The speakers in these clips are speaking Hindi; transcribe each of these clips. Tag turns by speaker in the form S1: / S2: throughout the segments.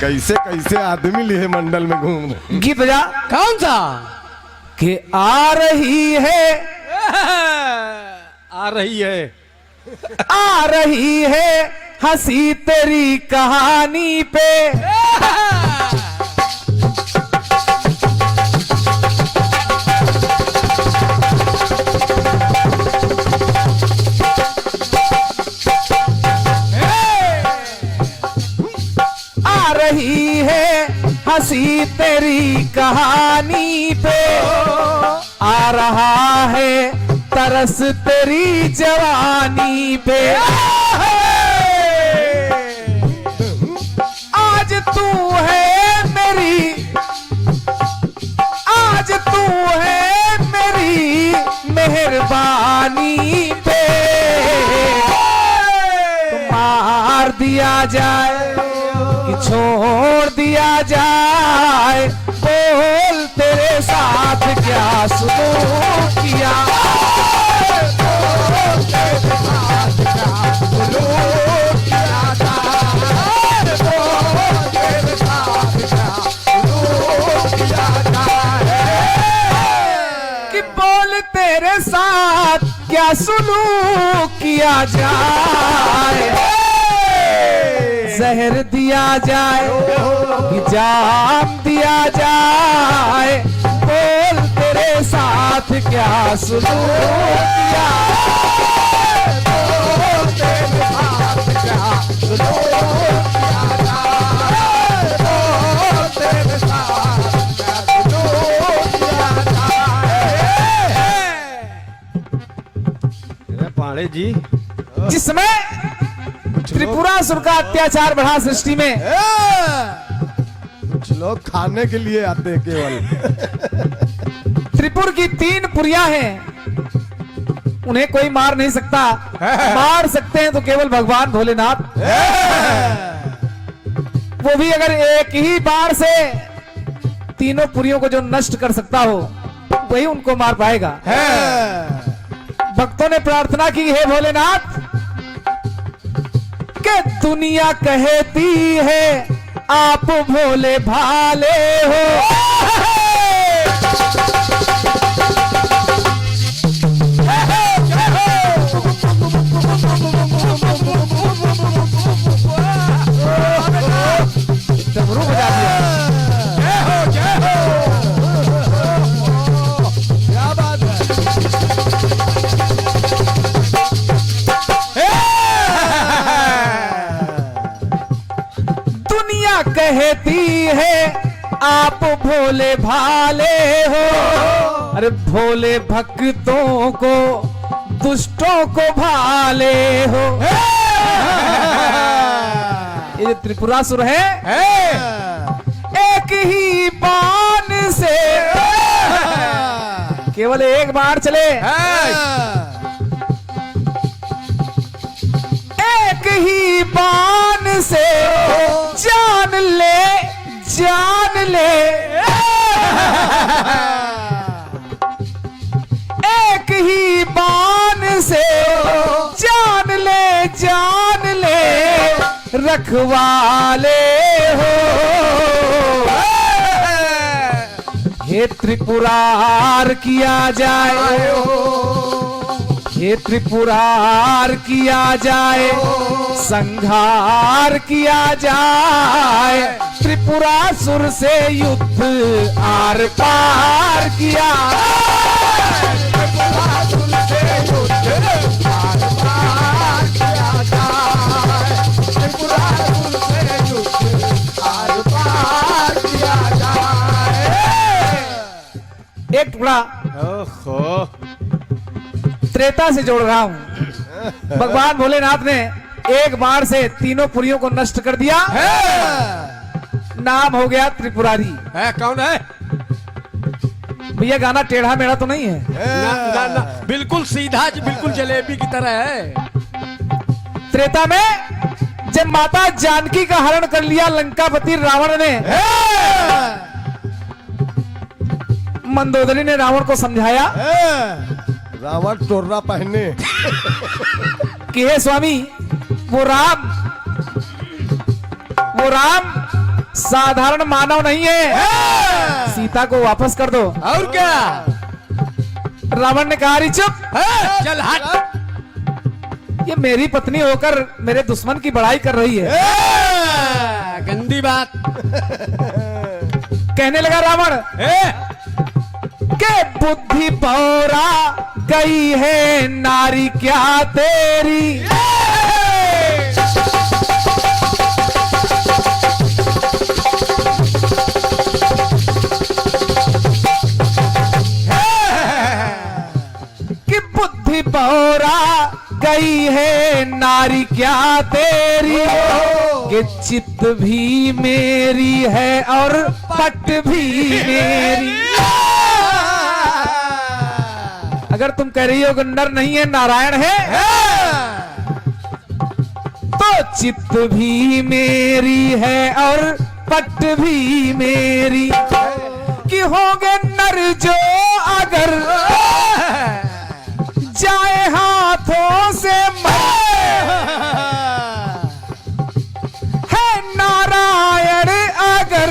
S1: कैसे कैसे आदमी लिए मंडल में घूम रहे।
S2: गीत बजा।
S3: कौन सा?
S2: कि आ रही है,
S3: आ रही है,
S2: आ रही है हंसी तेरी कहानी पे। आ रही है हंसी तेरी कहानी पे, आ रहा है तरस तेरी जवानी पे। आज तू है मेरी, आज तू है मेरी मेहरबानी पे। तो मार दिया जाए कि छोड़ दिया जाए, बोल तेरे साथ क्या सुलूक किया। कि बोल तेरे साथ क्या सुलूक किया जाए, जहर दिया जाए कि जाम दिया जाए, बोल तेरे साथ क्या सुलूक किया। बोल तेरे साथ क्या सुलूक किया जाए, बोल तेरे साथ क्या सुलूक किया जाए।
S3: पाड़े जी,
S2: जिसमें त्रिपुरासुर का अत्याचार बढ़ा सृष्टि में,
S1: कुछ लोग खाने के लिए आते हैं केवल।
S2: त्रिपुर की 3 पुरियां हैं, उन्हें कोई मार नहीं सकता। मार सकते हैं तो केवल भगवान भोलेनाथ, वो भी अगर एक ही बार से तीनों पुरियों को जो नष्ट कर सकता हो वही उनको मार पाएगा। भक्तों ने प्रार्थना की, हे भोलेनाथ, कि दुनिया कहती है आप भोले भाले हो, डमरू बजा दिया। क्या बात है। दुनिया कहती है आप भोले भाले हो, अरे भोले भक्तों को दुष्टों को भाले हो। ये त्रिपुरासुर है, एक ही बाण से, केवल एक बार चले, एक ही बाण से जान ले, जान ले, एक ही बाण से जान ले, जान ले, रखवाले हो। हे त्रिपुरार किया जाए, हे त्रिपुरार किया जाए, संहार किया जाए, त्रिपुरासुर से युद्ध आर पार किया। त्रिपुरासुर से युद्ध आर पार किया जाए, त्रिपुरासुर से युद्ध आर पार किया जाए। एक टुकड़ा
S3: ओहो,
S2: त्रेता से जोड़ रहा हूं। भगवान भोलेनाथ ने एक बार से तीनों पुरियों को नष्ट कर दिया, नाम हो गया त्रिपुरारी।
S3: है कौन है
S2: भैया? गाना टेढ़ा मेढ़ा तो नहीं है?
S3: ना, ना, ना, बिल्कुल सीधा, बिल्कुल जलेबी की तरह है।
S2: त्रेता में जब माता जानकी का हरण कर लिया लंकापति रावण ने, मंदोदरी ने रावण को समझाया,
S1: रावण टोर्रा पहने
S2: कि हे स्वामी, वो राम वो राम साधारण मानव नहीं है, सीता को वापस कर दो।
S3: और क्या?
S2: रावण ने कहा, अरे चुप,
S3: चल हट।
S2: ये मेरी पत्नी होकर मेरे दुश्मन की बड़ाई कर रही है।
S3: गंदी बात।
S2: कहने लगा रावण के बुद्धि पौरा गई है नारी क्या तेरी। कि बुद्धि पौरा गई है नारी क्या तेरी, कि चित्त भी मेरी है और पट भी मेरी। अगर तुम कह रही हो कि नर नहीं है नारायण है, तो चित्त भी मेरी है और पट भी मेरी। कि होंगे नर जो अगर जाए हाथों से है नारायण अगर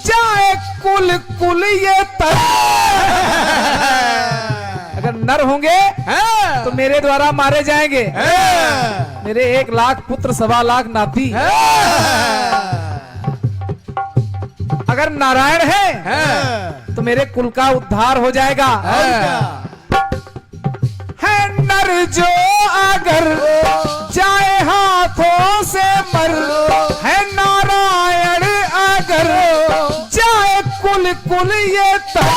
S2: जाए कुल कुल ये तर। अगर नर होंगे तो मेरे द्वारा मारे जाएंगे, मेरे 1 लाख पुत्र 1.25 लाख नाती। अगर नारायण है तो मेरे कुल का उद्धार हो जाएगा। है नर जो अगर जाए हाथों से मर, है नारायण अगर जाए कुल कुल ये तर।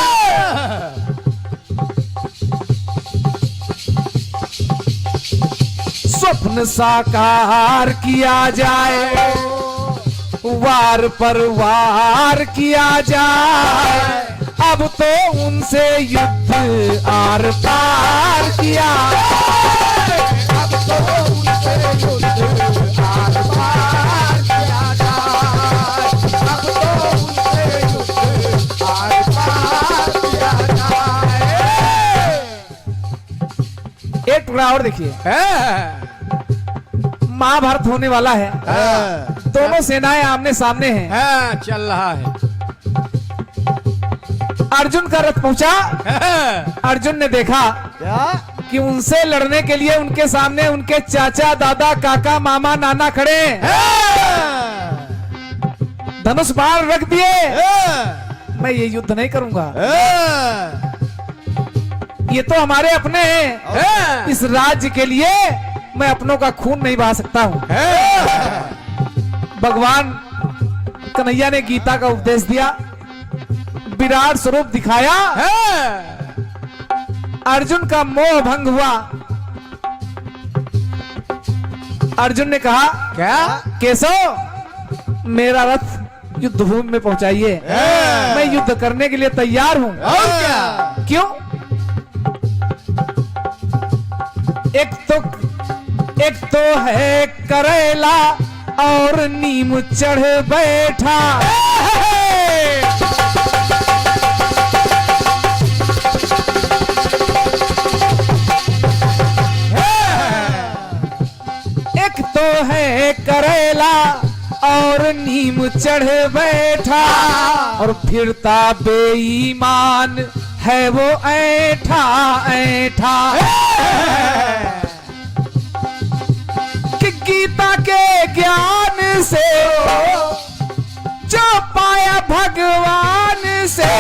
S2: स्वप्न साकार किया जाए, वार पर वार किया जाए, अब तो उनसे युद्ध आर पार किया। अब तो उनसे युद्ध आर पार किया जाए, अब तो उनसे युद्ध आर पार किया जाए। एक टुकड़ा और देखिए, महाभारत होने वाला है, दोनों सेनाएं आमने सामने हैं।
S3: चल रहा है।
S2: अर्जुन का रथ पहुंचा, अर्जुन ने देखा कि उनसे लड़ने के लिए उनके सामने उनके चाचा दादा काका मामा नाना खड़े हैं। धनुष बाण रख दिए, मैं ये युद्ध नहीं करूंगा, ये तो हमारे अपने हैं, इस राज्य के लिए मैं अपनों का खून नहीं बहा सकता हूं। भगवान कन्हैया ने गीता का उपदेश दिया, विराट स्वरूप दिखाया, अर्जुन का मोह भंग हुआ। अर्जुन ने कहा, क्या केशव, मेरा रथ युद्ध भूमि में पहुंचाइए, मैं युद्ध करने के लिए तैयार हूं।
S3: और क्या?
S2: क्यों? एक तो है करेला और नीम चढ़ बैठा, एक तो है करेला और नीम चढ़ बैठा, और फिरता बेईमान है वो ऐठा ऐठा। कि गीता के ज्ञान से जो पाया भगवान से,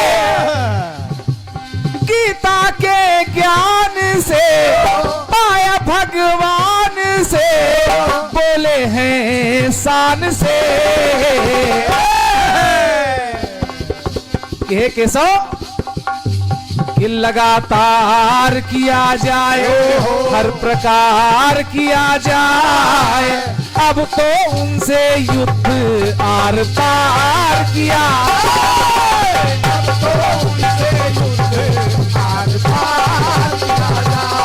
S2: गीता के ज्ञान से पाया भगवान से, बोले हैं शान से। ये केशव कि लगातार किया जाए, हर प्रकार किया जाए, अब तो उनसे युद्ध आर पार किया। अब तो उनसे युद्ध आर पार किया जाए,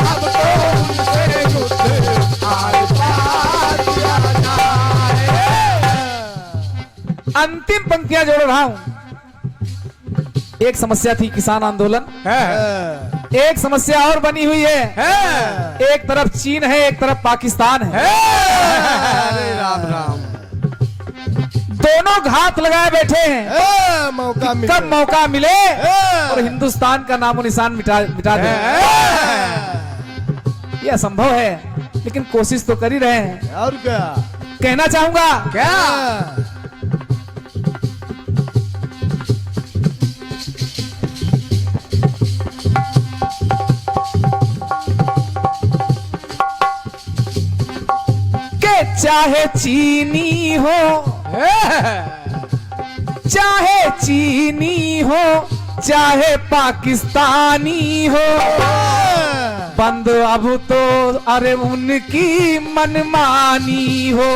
S2: अब तो उनसे युद्ध आर पार किया जाए। अंतिम पंक्तियां जोड़ रहा हूं। एक समस्या थी किसान आंदोलन, एक समस्या और बनी हुई है। एक तरफ चीन है, एक तरफ पाकिस्तान है।
S3: अरे राम राम।
S2: दोनों घात लगाए बैठे हैं
S1: मौका मिले
S2: कब मौका मिले और हिंदुस्तान का नामो निशान मिटा दे। ये असंभव है, लेकिन कोशिश तो कर ही रहे हैं।
S1: और क्या
S2: कहना चाहूंगा
S3: क्या
S2: के चाहे चीनी हो, चाहे चीनी हो, चाहे पाकिस्तानी हो, बंद अब तो अरे उनकी मनमानी हो,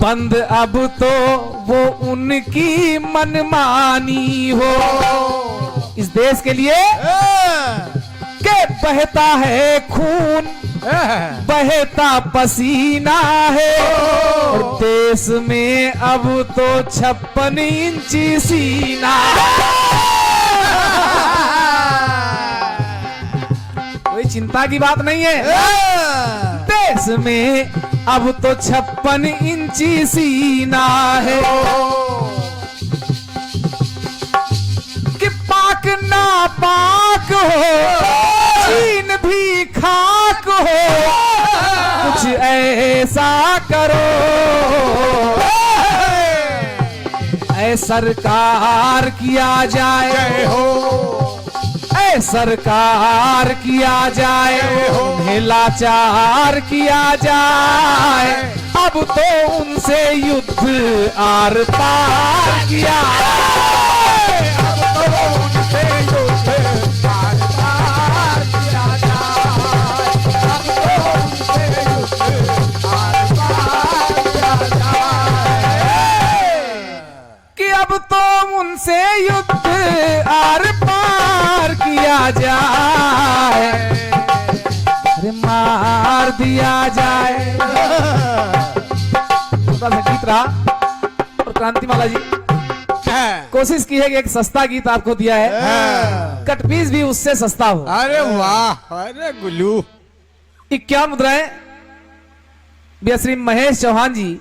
S2: बंद अब तो वो उनकी मनमानी हो। इस देश के लिए के बहता है खून, बहता पसीना है, और देश में अब तो 56 इंची सीना। कोई चिंता की बात नहीं है, देश में अब तो 56 इंची सीना है। कि पाक ना पाक हो, चीन भी खाक हो, कुछ ऐसा करो ऐ सरकार किया जाए हो, ऐ सरकार किया जाए, उन्हें लाचार किया जाए, अब तो उनसे युद्ध आर पार किया जाए, अब तो उनसे युद्ध आर पार किया जाए, अब तो उनसे युद्ध आर पार किया जाए, कि अब तो उनसे युद्ध आर पार किया जाए, अरे मार दिया जाए। छोटा सा गीत रहा और क्रांतिमाला जी कोशिश की है कि एक सस्ता गीत आपको दिया है, कटपीस भी उससे सस्ता हो।
S3: अरे वाह, अरे गुल्लू
S2: 51 मुद्राएं भैया श्री महेश चौहान जी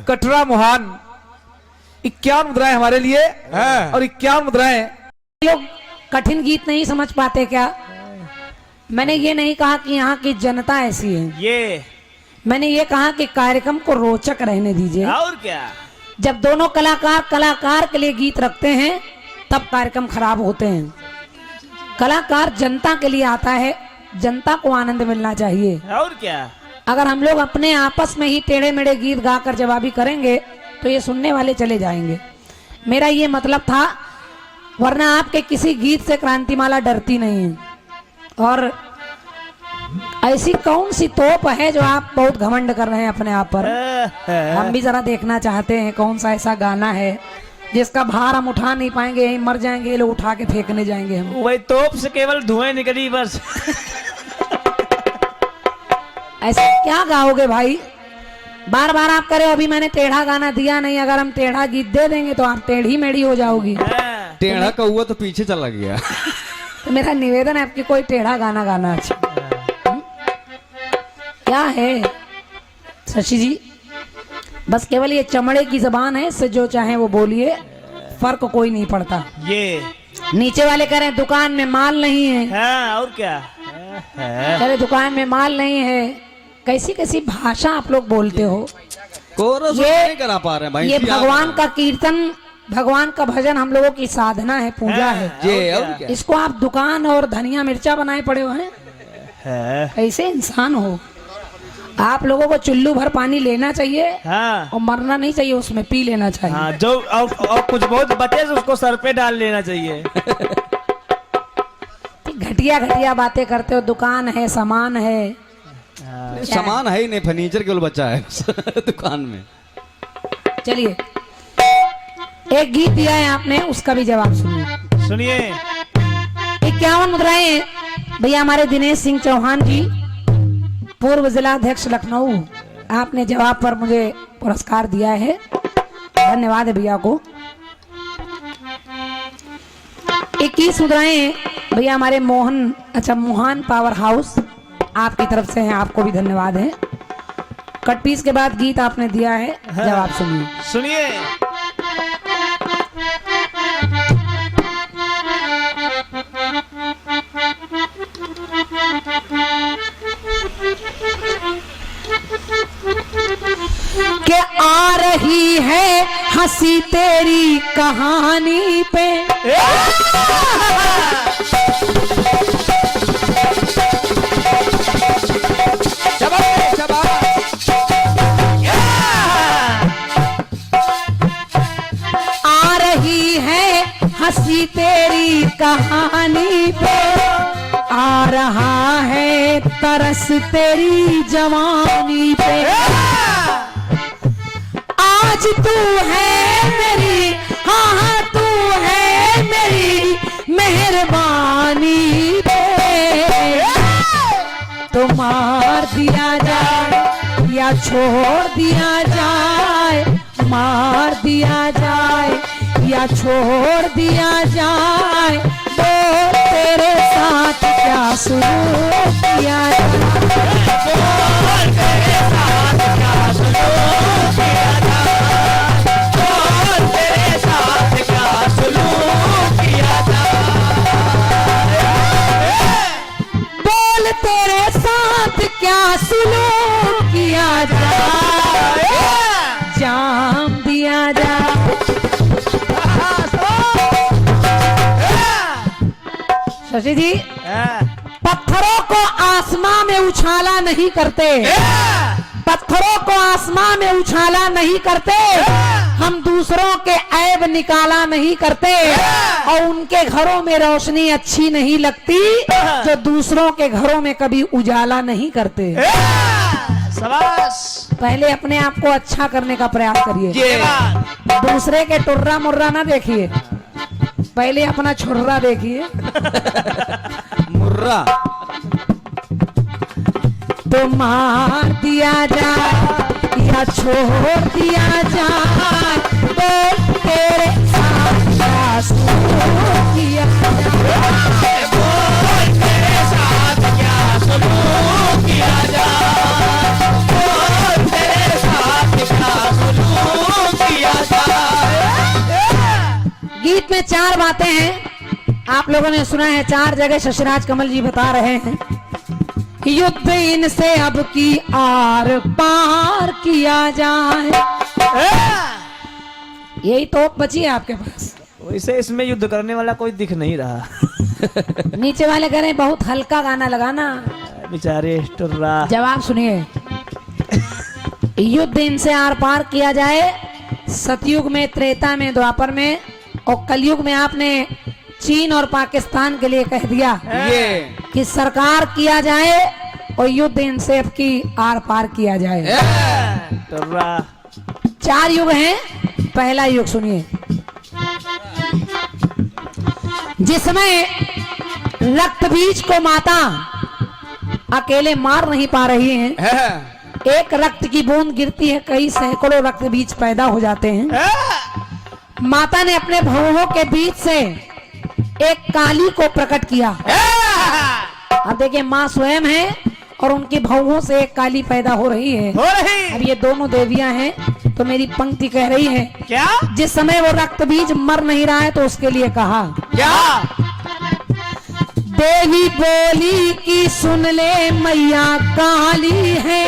S2: कटरा मोहान, 51 मुद्राएं हमारे लिए और 51 मुद्राएं।
S4: लोग कठिन गीत नहीं समझ पाते क्या? मैंने ये नहीं कहा कि यहाँ की जनता ऐसी है,
S5: ये
S4: मैंने ये कहा कि कार्यक्रम को रोचक रहने दीजिए।
S5: और क्या,
S4: जब दोनों कलाकार के लिए गीत रखते हैं तब कार्यक्रम खराब होते हैं। कलाकार जनता के लिए आता है, जनता को आनंद मिलना चाहिए।
S5: और क्या,
S4: अगर हम लोग अपने आपस में ही टेढ़े मेढ़े गीत गाकर जवाबी करेंगे तो ये सुनने वाले चले जाएंगे। मेरा ये मतलब था, वरना आपके किसी गीत से क्रांतिमाला डरती नहीं है। और ऐसी कौन सी तोप है जो आप बहुत घमंड कर रहे हैं अपने आप पर? हम भी जरा देखना चाहते हैं कौन सा ऐसा गाना है जिसका भार हम उठा नहीं पाएंगे, यहीं मर जाएंगे, ये लोग उठा के फेंकने जाएंगे हम।
S5: वही तोप से केवल धुएं निकली बस।
S4: ऐसा क्या गाओगे भाई? बार बार आप करे, अभी मैंने टेढ़ा गाना दिया नहीं, अगर हम टेढ़ा गीत दे देंगे तो आप टेढ़ी मेढ़ी हो जाओगी।
S3: टेढ़ा कौआ तो पीछे चला गया।
S4: तो मेरा निवेदन है आपकी कोई टेढ़ा गाना गाना। अच्छा क्या है शशि जी, बस केवल ये चमड़े की जबान है, इससे जो चाहे वो बोलिए, फर्क कोई नहीं पड़ता।
S5: ये
S4: नीचे वाले कह रहे हैं दुकान में माल नहीं है,
S5: हाँ, और क्या,
S4: कह रहे दुकान में माल नहीं है। कैसी कैसी भाषा आप लोग बोलते हो।
S3: कोरस
S4: ये
S3: नहीं करा पा रहे हैं भाई।
S4: ये भगवान का कीर्तन, भगवान का भजन हम लोगों की साधना है, पूजा है।
S3: ये और क्या?
S4: इसको आप दुकान और धनिया मिर्चा बनाए पड़े हो हैं। कैसे इंसान हो आप? लोगों को चुल्लू भर पानी लेना चाहिए
S5: हाँ,
S4: और मरना नहीं चाहिए, उसमें पी लेना चाहिए।
S5: हाँ, जो और कुछ बहुत बचे तो उसको सर पे डाल लेना चाहिए।
S4: घटिया घटिया बातें करते हो। दुकान है, सामान है,
S3: सामान है ही नहीं, फर्नीचर केवल बचा है दुकान में।
S4: चलिए एक गीत दिया है आपने, उसका भी जवाब सुनिए।
S5: सुनिए,
S4: 51 मुद्राएं भैया हमारे दिनेश सिंह चौहान जी, पूर्व जिला अध्यक्ष लखनऊ, आपने जवाब पर मुझे पुरस्कार दिया है, धन्यवाद है भैया को। 21 मुद्राएं भैया हमारे मोहन, अच्छा मोहन पावर हाउस, आपकी तरफ से हैं, आपको भी धन्यवाद है। कट पीस के बाद गीत आपने दिया है, जवाब सुनिए।
S5: सुनिए।
S4: के आ रही है हंसी तेरी कहानी पे, आ रही है हंसी तेरी कहानी पे, आ रहा है तरस तेरी जवानी पे, आज तू है मेरी, हाँ हाँ तू है मेरी मेहरबानी पे, तो मार दिया जाए या छोड़ दिया जाए, मार दिया जाए या छोड़ दिया जाए, बोल तेरे साथ क्या सुलूक किया जाए, बोल तेरे साथ क्या सुलूक किया जाए, बोल तेरे साथ क्या सुलूक किया जाए, बोल तेरे साथ क्या सुलूक किया जाए, जाम दिया जाए। शशि जी, पत्थरों को आसमां में उछाला नहीं करते, पत्थरों को आसमां में उछाला नहीं करते, हम दूसरों के ऐब निकाला नहीं करते, और उनके घरों में रोशनी अच्छी नहीं लगती जो दूसरों के घरों में कभी उजाला नहीं करते।
S5: शाबाश।
S4: पहले अपने आप को अच्छा करने का प्रयास करिए, दूसरे के टुर्रा मुर्रा ना देखिए, पहले अपना छुर्रा देखिए।
S3: मुर्रा
S4: तो मार दिया जाए या छोड़ दिया जाए, तो तेरे साथ क्या सुलूक किया जाए, बोल तेरे साथ क्या सुलूक किया जाए, बोल तेरे साथ क्या सुलूक किया जाए। गीत में 4 बातें हैं, आप लोगों ने सुना है, 4 जगह शशिराज कमल जी बता रहे हैं। युद्ध इनसे अब की आर पार किया जाए, यही तो बची है आपके पास।
S5: वैसे इसमें युद्ध करने वाला कोई दिख नहीं रहा।
S4: नीचे वाले कह रहे हैं बहुत हल्का गाना लगाना,
S5: बेचारे टुर्रा।
S4: जवाब सुनिए। युद्ध इनसे आर पार किया जाए, सतयुग में, त्रेता में, द्वापर में और कलयुग में आपने चीन और पाकिस्तान के लिए कह दिया
S3: ये
S4: कि सरकार किया जाए और युद्ध इनसे अब की आर पार किया जाए।
S5: टुर्रा।
S4: 4 युग हैं। पहला युग सुनिए, जिसमें रक्त बीज को माता अकेले मार नहीं पा रही हैं, एक रक्त की बूंद गिरती है, कई सैकड़ों रक्त बीज पैदा हो जाते हैं। माता ने अपने भवों के बीच से एक काली को प्रकट किया। अब देखिए, माँ स्वयं है और उनकी भवों से एक काली पैदा हो रही है। अब ये दोनों देवियां हैं, तो मेरी पंक्ति कह रही है
S5: क्या?
S4: जिस समय वो रक्त बीज मर नहीं रहा है तो उसके लिए कहा
S5: क्या?
S4: देवी बोली कि सुन ले मैया काली है,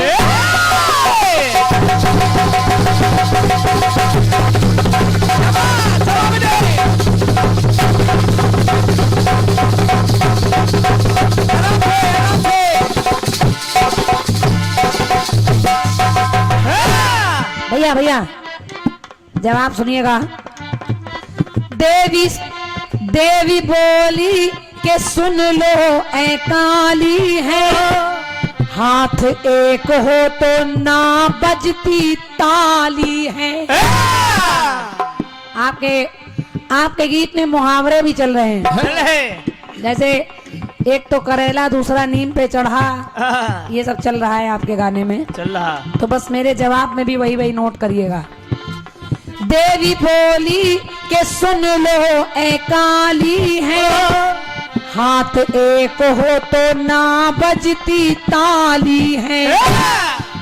S4: भैया भैया जवाब सुनिएगा। देवी बोली के सुन लो ऐ काली है, हाथ एक हो तो ना बजती ताली है। आपके गीत में मुहावरे भी चल रहे हैं, जैसे एक तो करेला दूसरा नीम पे चढ़ा, ये सब चल रहा है आपके गाने में।
S5: चल रहा।
S4: तो बस मेरे जवाब में भी वही नोट करिएगा। देवी बोली के सुन लो ऐ काली है, हाथ एक हो तो ना बजती ताली है,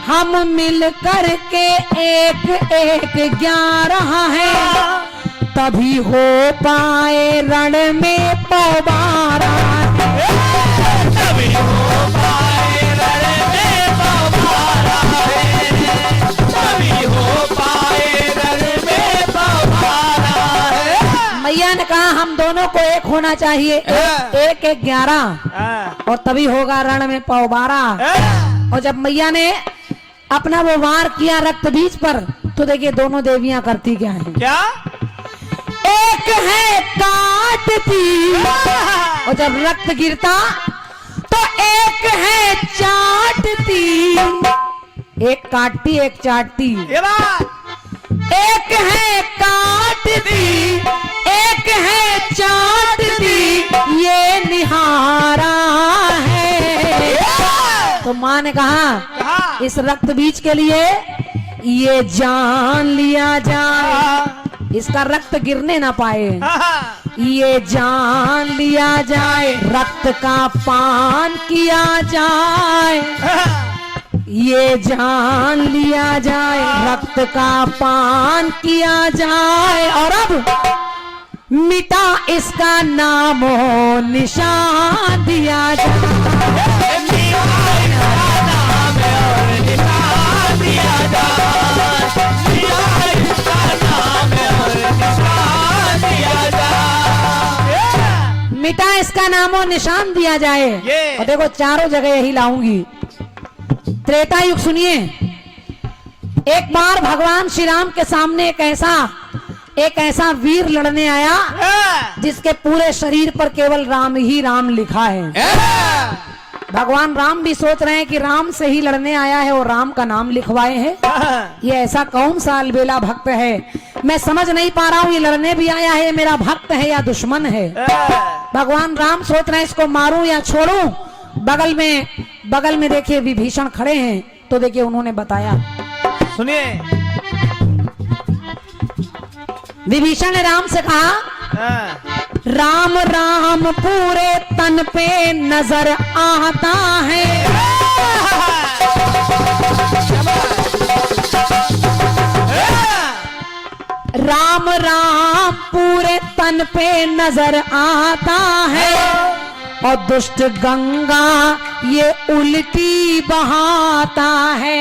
S4: हम मिल कर के एक एक 11 है, तभी हो पाए रण में पवारा।
S5: तभी हो पाए रण में पवारा है, तभी हो पाए रण में पवारा है।
S4: मैया ने कहा हम दोनों को एक होना चाहिए, एक एक 11, और तभी होगा रण में पवारा। और जब मैया ने अपना वो वार किया रक्त बीज पर, तो देखिए दोनों देवियां करती क्या है।
S5: क्या?
S4: एक है काटती, और जब रक्त गिरता तो एक है चाटती। एक काटती एक चाटती,
S5: ये बात।
S4: एक है काटती एक है चाटती, ये निहारा है। तो माँ ने कहा इस रक्त बीज के लिए ये जान लिया जाए, इसका रक्त गिरने ना पाए, ये जान लिया जाए, रक्त का पान किया जाए, ये जान लिया जाए, रक्त का पान किया जाए। और अब मिटा इसका नामो निशान दिया जाए। मिटा इसका नामो निशान दिया जाए। और देखो चारों जगह यही लाऊंगी। त्रेता युग सुनिए, एक बार भगवान श्री राम के सामने एक ऐसा वीर लड़ने आया जिसके पूरे शरीर पर केवल राम ही राम लिखा है। भगवान राम भी सोच रहे हैं कि राम से ही लड़ने आया है और राम का नाम लिखवाए हैं। ये ऐसा कौन सा अलबेला भक्त है, मैं समझ नहीं पा रहा हूँ ये लड़ने भी आया है, मेरा भक्त है या दुश्मन है। भगवान राम सोच रहे हैं इसको मारूं या छोड़ूं। बगल में देखिए विभीषण खड़े हैं, तो देखिए उन्होंने बताया,
S5: सुनिए।
S4: विभीषण ने राम से कहा, राम राम पूरे तन पे नजर आता है, राम राम पूरे तन पे नजर आता है, और दुष्ट गंगा ये उल्टी बहाता है।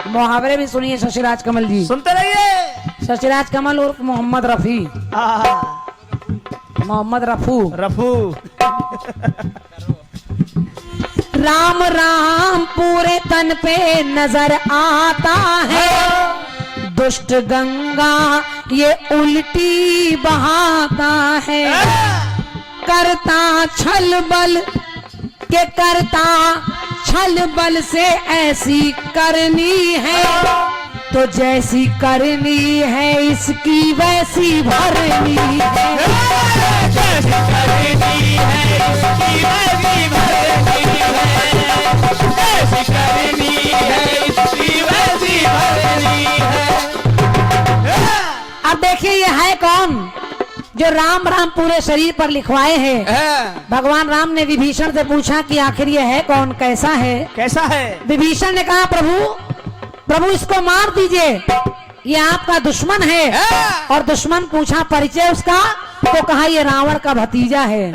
S4: मुहावरे में सुनिए शशिराज कमल जी,
S5: सुनते रहिए।
S4: शशिराज कमल उर्फ मोहम्मद रफी, मोहम्मद रफू। राम राम पूरे तन पे नजर आता है, दुष्ट गंगा ये उल्टी बहाता है, करता छल बल से ऐसी करनी है, तो जैसी करनी है इसकी वैसी भरनी है।
S5: जैसी करनी है इसकी वैसी भरनी है, जैसी करनी है इसकी वैसी भरनी है।
S4: अब देखिए ये है कौन जो राम राम पूरे शरीर पर लिखवाए हैं। भगवान राम ने विभीषण से पूछा कि आखिर ये है कौन, कैसा है?
S5: कैसा है?
S4: विभीषण ने कहा, प्रभु इसको मार दीजिए, ये आपका दुश्मन है। और दुश्मन पूछा परिचय उसका, तो कहा ये रावण का भतीजा है।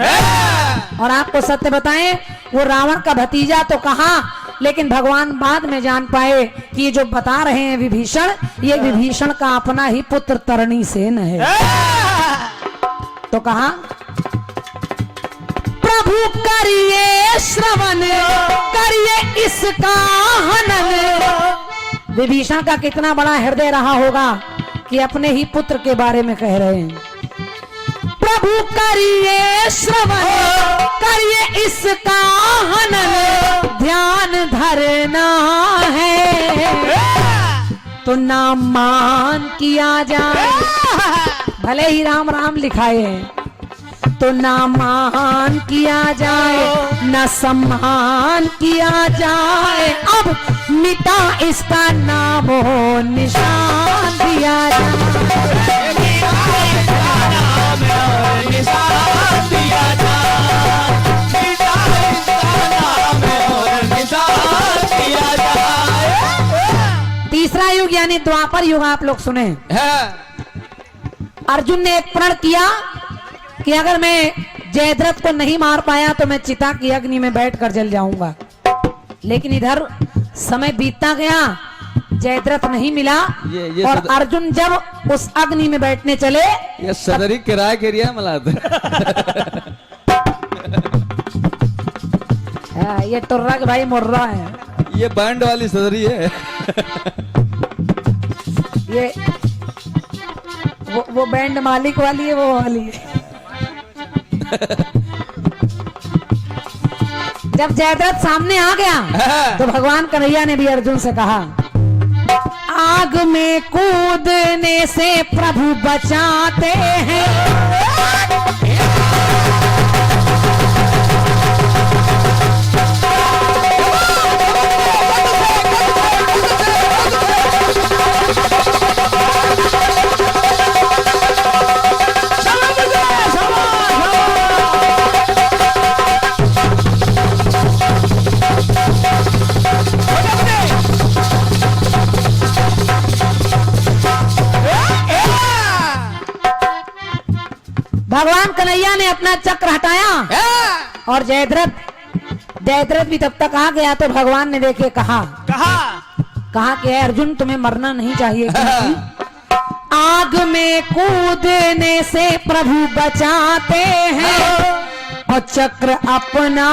S4: और आपको सत्य बताएं, वो रावण का भतीजा तो कहा, लेकिन भगवान बाद में जान पाए कि ये जो बता रहे हैं विभीषण, ये विभीषण का अपना ही पुत्र तरनीसेन है। तो कहा, प्रभु करिए श्रवण, करिए इसका हनन। विभीषण का कितना बड़ा हृदय रहा होगा कि अपने ही पुत्र के बारे में कह रहे हैं। प्रभु करिए श्रवण, करिए इसका हनन, ध्यान धरना है तो नाम मान किया जाए। भले ही राम राम लिखाए हैं, तो ना मान किया जाए न सम्मान किया जाए। अब मिटा इसका नाम हो निशान दिया जाए। युग यानी द्वापर युग आप लोग सुने। अर्जुन ने एक प्रण किया कि अगर मैं जयद्रथ को नहीं मार पाया तो मैं चिता की अग्नि में बैठकर जल जाऊंगा। लेकिन इधर समय बीतता गया, जयद्रथ नहीं मिला।
S3: ये
S4: और अर्जुन जब उस अग्नि में बैठने चले,
S3: ये सदरी किराए के एरिया मलाद
S4: ये टुर्रा के भाई मुर्रा है,
S3: ये बैंड वाली सदरी है।
S4: ये वो बैंड मालिक वाली है, वो वाली है। जब जयद्रथ सामने आ गया तो भगवान कन्हैया ने भी अर्जुन से कहा, आग में कूदने से प्रभु बचाते हैं। भगवान कन्हैया ने अपना चक्र हटाया और जयद्रथ भी तब तक आ गया तो भगवान ने देखे कहा कि अर्जुन तुम्हें मरना नहीं चाहिए, क्योंकि आग में कूदने से प्रभु बचाते हैं और चक्र अपना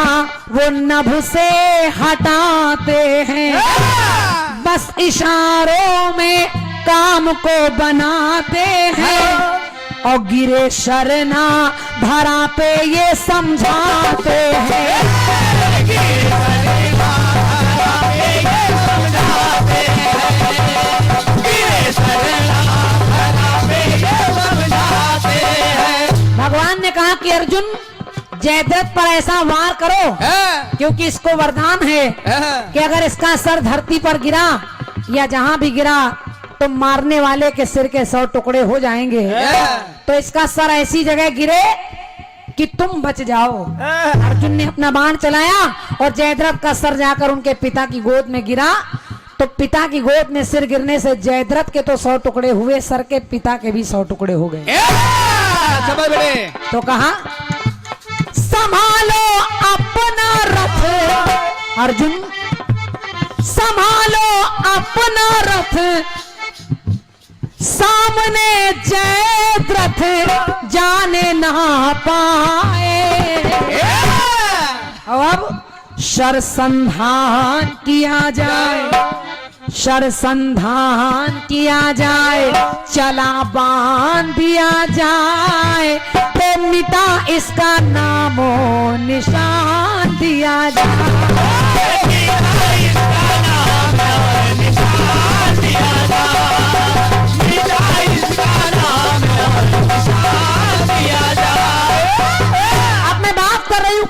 S4: वो नभ से हटाते हैं। बस इशारों में काम को बनाते हैं और गिरे शरणा धरा पे ये समझाते हैं। भगवान ने कहा कि अर्जुन जयद्रथ पर ऐसा वार करो, क्योंकि इसको वरदान है कि अगर इसका सर धरती पर गिरा या जहां भी गिरा तो मारने वाले के सिर के 100 टुकड़े हो जाएंगे। तो इसका सर ऐसी जगह गिरे कि तुम बच जाओ। अर्जुन ने अपना बाण चलाया और जयद्रथ का सर जाकर उनके पिता की गोद में गिरा। तो पिता की गोद में सिर गिरने से जयद्रथ के तो 100 टुकड़े हुए, सर के पिता के भी 100 टुकड़े हो गए। तो कहा, संभालो अपना रथ अर्जुन, संभालो अपना रथ, सामने जयद्रथ जाने ना पाए। अब शरसंधान किया जाए, शरसंधान किया जाए, चला बाण दिया जाए, तो मिटा इसका नामो निशान दिया जाए।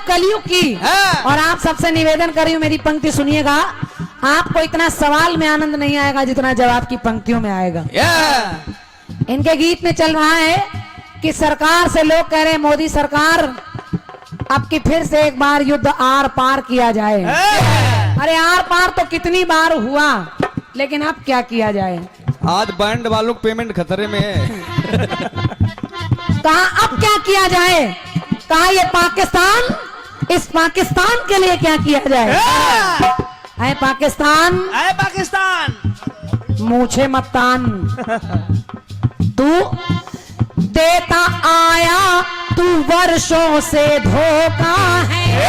S4: कलयुग की और आप सबसे निवेदन कर रही हूँ, मेरी पंक्ति सुनिएगा। आपको इतना सवाल में आनंद नहीं आएगा जितना जवाब की पंक्तियों में आएगा। इनके गीत में चल रहा है कि सरकार से लोग कह रहे हैं, मोदी सरकार अब की फिर से एक बार युद्ध आर पार किया जाए। अरे आर पार तो कितनी बार हुआ, लेकिन अब क्या किया जाए?
S3: आज बैंड वालों को पेमेंट खतरे में है।
S4: कहा अब क्या किया जाए? कहा ये पाकिस्तान, इस पाकिस्तान के लिए क्या किया जाए? आए पाकिस्तान,
S5: आए पाकिस्तान,
S4: मूछे मत तान। तू देता आया, तू वर्षों से धोखा है।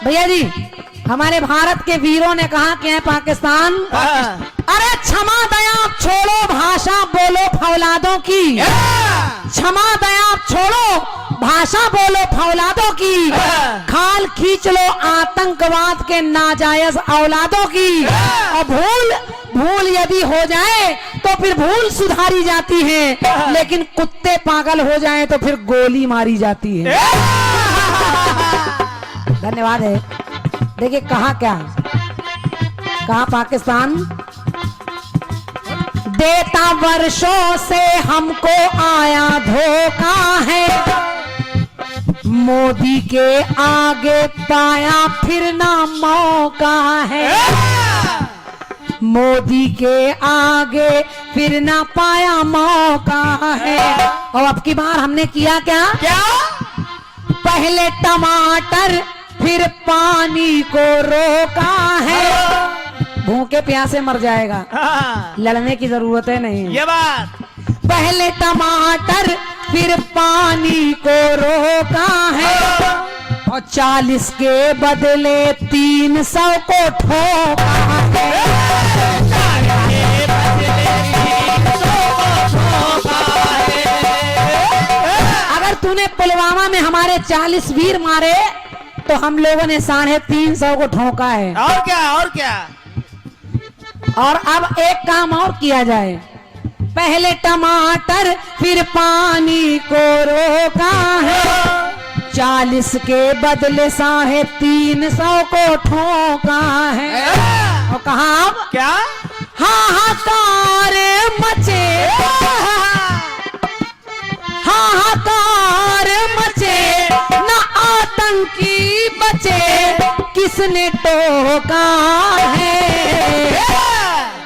S4: भैया जी, हमारे भारत के वीरों ने कहा कि है पाकिस्तान, अरे क्षमा दया छोड़ो, भाषा बोलो फौलादों की। क्षमा दया छोड़ो, भाषा बोलो फौलादों की। खाल खींच लो आतंकवाद के नाजायज औलादों की। और भूल यदि हो जाए तो फिर भूल सुधारी जाती है, लेकिन कुत्ते पागल हो जाएं तो फिर गोली मारी जाती है। धन्यवाद है। देखिए कहा क्या, कहा पाकिस्तान देता वर्षों से हमको आया धोखा है, मोदी के आगे पाया फिर ना मौका है, मोदी के आगे फिर ना पाया मौका है। और अब की बार हमने किया क्या क्या, पहले टमाटर फिर पानी को रोका है, भूखे प्यासे मर जाएगा, लड़ने की जरूरत है नहीं।
S5: ये बात
S4: पहले टमाटर फिर पानी को रोका है, और 40 के बदले 300 को ठोका है। अगर तूने पुलवामा में हमारे 40 वीर मारे तो हम लोगों ने 350 को ठोका है।
S5: और क्या और क्या।
S4: और अब एक काम और किया जाए, पहले टमाटर फिर पानी को रोका है, 40 के बदले 350 को ठोका है। और कहा अब
S5: क्या
S4: हाहाकार मचे, हाहाकार मचे न आतंकी बचे, किसने टोका है।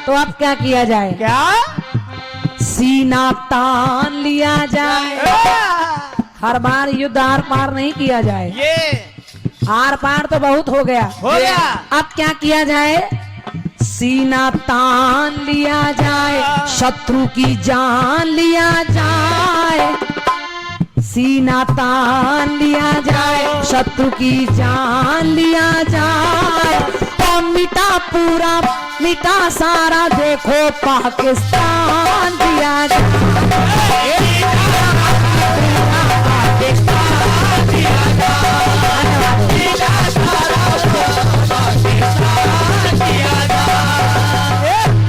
S4: तो अब क्या किया जाए,
S5: क्या
S4: सीना तान लिया जाए। हर बार युद्ध आर पार नहीं किया जाए,
S5: ये
S4: आर पार तो बहुत हो गया। अब क्या किया जाए, सीना तान लिया जाए, शत्रु की जान लिया जाए, सीना तान लिया जाए, शत्रु की जान लिया जाए, और मिटा पूरा मिटा सारा देखो पाकिस्तान दिया जाए।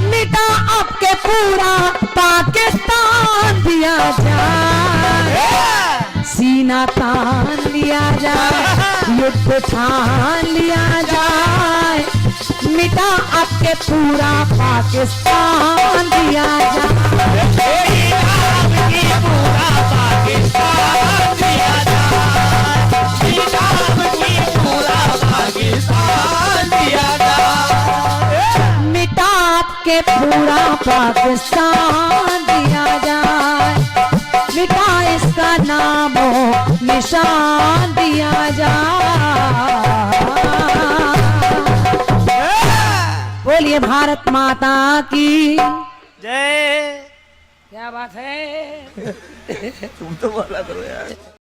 S4: मिटा आपके पूरा पाकिस्तान दिया जाए, सीना तान लिया जाए, युद्ध ठान लिया जाए, मिटा आपके पूरा पाकिस्तान दिया जाए, मिटा आपके पूरा पाकिस्तान दिया जाए, मिटा इसका नामो निशान दिया जाए। बोलिए भारत माता की
S5: जय।
S4: क्या बात है।
S5: तुम तो बोला करो यार।